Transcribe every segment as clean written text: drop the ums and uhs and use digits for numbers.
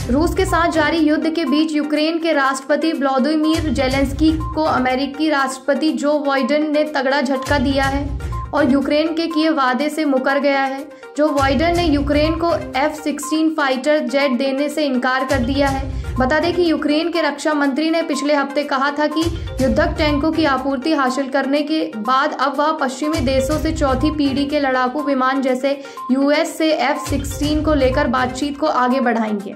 रूस के साथ जारी युद्ध के बीच यूक्रेन के राष्ट्रपति व्लादिमीर जेलेंस्की को अमेरिकी राष्ट्रपति जो बाइडेन ने तगड़ा झटका दिया है और यूक्रेन के किए वादे से मुकर गया है। जो बाइडेन ने यूक्रेन को F-16 फाइटर जेट देने से इनकार कर दिया है। बता दें कि यूक्रेन के रक्षा मंत्री ने पिछले हफ्ते कहा था कि युद्धक टैंकों की आपूर्ति हासिल करने के बाद अब वह पश्चिमी देशों से चौथी पीढ़ी के लड़ाकू विमान जैसे US से F-16 को लेकर बातचीत को आगे बढ़ाएंगे।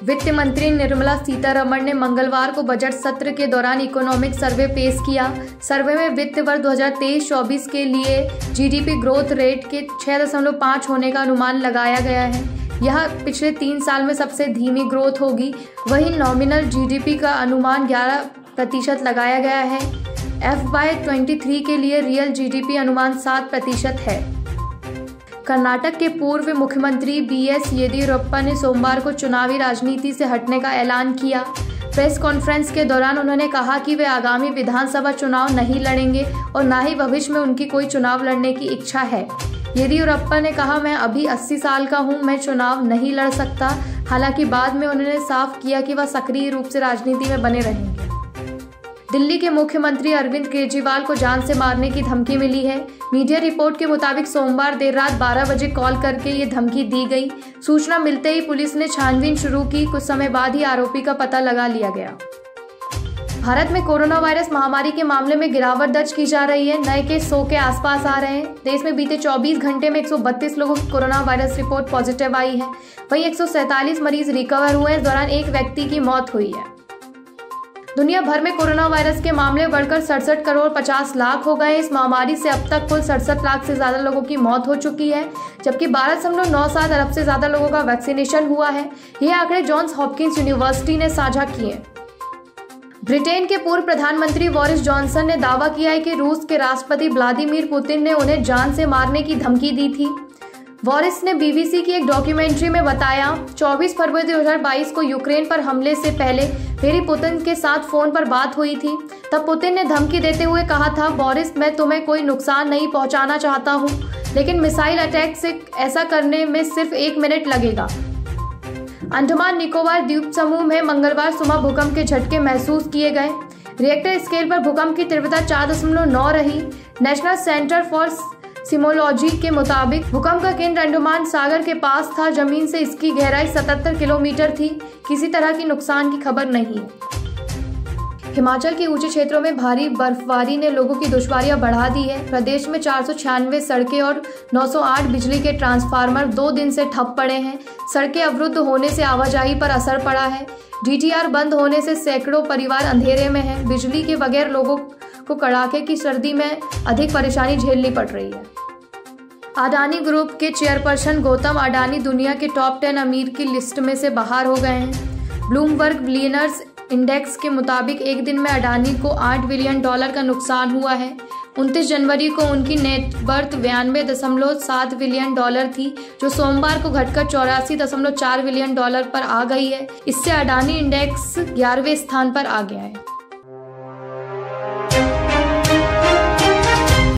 वित्त मंत्री निर्मला सीतारमण ने मंगलवार को बजट सत्र के दौरान इकोनॉमिक सर्वे पेश किया। सर्वे में वित्त वर्ष 2023-24 के लिए GDP ग्रोथ रेट के 6.5 होने का अनुमान लगाया गया है। यह पिछले 3 साल में सबसे धीमी ग्रोथ होगी। वहीं नॉमिनल GDP का अनुमान 11% लगाया गया है। FY23 के लिए रियल GDP अनुमान 7% है। कर्नाटक के पूर्व मुख्यमंत्री BS येदियुरप्पा ने सोमवार को चुनावी राजनीति से हटने का ऐलान किया। प्रेस कॉन्फ्रेंस के दौरान उन्होंने कहा कि वे आगामी विधानसभा चुनाव नहीं लड़ेंगे और न ही भविष्य में उनकी कोई चुनाव लड़ने की इच्छा है। येदियुरप्पा ने कहा, मैं अभी 80 साल का हूं, मैं चुनाव नहीं लड़ सकता। हालांकि बाद में उन्होंने साफ किया कि वह सक्रिय रूप से राजनीति में बने रहेंगे। दिल्ली के मुख्यमंत्री अरविंद केजरीवाल को जान से मारने की धमकी मिली है। मीडिया रिपोर्ट के मुताबिक सोमवार देर रात 12 बजे कॉल करके ये धमकी दी गई। सूचना मिलते ही पुलिस ने छानबीन शुरू की। कुछ समय बाद ही आरोपी का पता लगा लिया गया। भारत में कोरोना वायरस महामारी के मामले में गिरावट दर्ज की जा रही है। नए केस 100 के आसपास आ रहे हैं। देश में बीते 24 घंटे में 132 लोगों की कोरोना वायरस रिपोर्ट पॉजिटिव आई है। वहीं 147 मरीज रिकवर हुए। इस दौरान एक व्यक्ति की मौत हुई है। दुनिया भर में कोरोना वायरस के मामले बढ़कर 67 करोड़ 50 लाख हो गए। इस महामारी से अब तक कुल 67 लाख से ज्यादा लोगों की मौत हो चुकी है, जबकि 12.97 अरब से ज्यादा लोगों का वैक्सीनेशन हुआ है। ये आंकड़े जॉन्स हॉपकिंस यूनिवर्सिटी ने साझा किए। ब्रिटेन के पूर्व प्रधानमंत्री बोरिस जॉनसन ने दावा किया है कि रूस के राष्ट्रपति व्लादिमीर पुतिन ने उन्हें जान से मारने की धमकी दी थी। बोरिस ने BBC की एक डॉक्यूमेंट्री में बताया, 24 फरवरी 2022 को यूक्रेन पर हमले से पहले मेरी पुतिन के साथ फोन पर बात हुई थी। तब पुतिन ने धमकी देते हुए कहा था, बोरिस, मैं तुम्हें कोई नुकसान नहीं पहुंचाना चाहता हूं, लेकिन मिसाइल अटैक से ऐसा करने में सिर्फ 1 मिनट लगेगा। अंडमान निकोबार द्वीप समूह में मंगलवार सुबह भूकंप के झटके महसूस किए गए। रिएक्टर स्केल पर भूकंप की तीव्रता 4.9 रही। नेशनल सेंटर फॉर सिमोलॉजी के मुताबिक भूकंप का केंद्र अंडमान सागर के पास था। जमीन से इसकी गहराई 77 किलोमीटर थी। किसी तरह की नुकसान की खबर नहीं है। हिमाचल के ऊंचे क्षेत्रों में भारी बर्फबारी ने लोगों की दुश्वारियां बढ़ा दी है। प्रदेश में 496 सड़कें और 908 बिजली के ट्रांसफार्मर 2 दिन से ठप पड़े हैं। सड़कें अवरुद्ध होने से आवाजाही पर असर पड़ा है। DTR बंद होने से सैकड़ों परिवार अंधेरे में हैं। बिजली के बगैर लोगों को कड़ाके की सर्दी में अधिक परेशानी झेलनी पड़ रही है। अडानी ग्रुप के चेयरपर्सन गौतम अडानी दुनिया के टॉप 10 अमीर की लिस्ट में से बाहर हो गए हैं। ब्लूमबर्ग बिलियनर्स इंडेक्स के मुताबिक एक दिन में अडानी को $8 बिलियन का नुकसान हुआ है। 29 जनवरी को उनकी नेट वर्थ 92.7 बिलियन थी, जो सोमवार को घटकर 84.4 बिलियन पर आ गई है। इससे अडानी इंडेक्स 11वें स्थान पर आ गया है।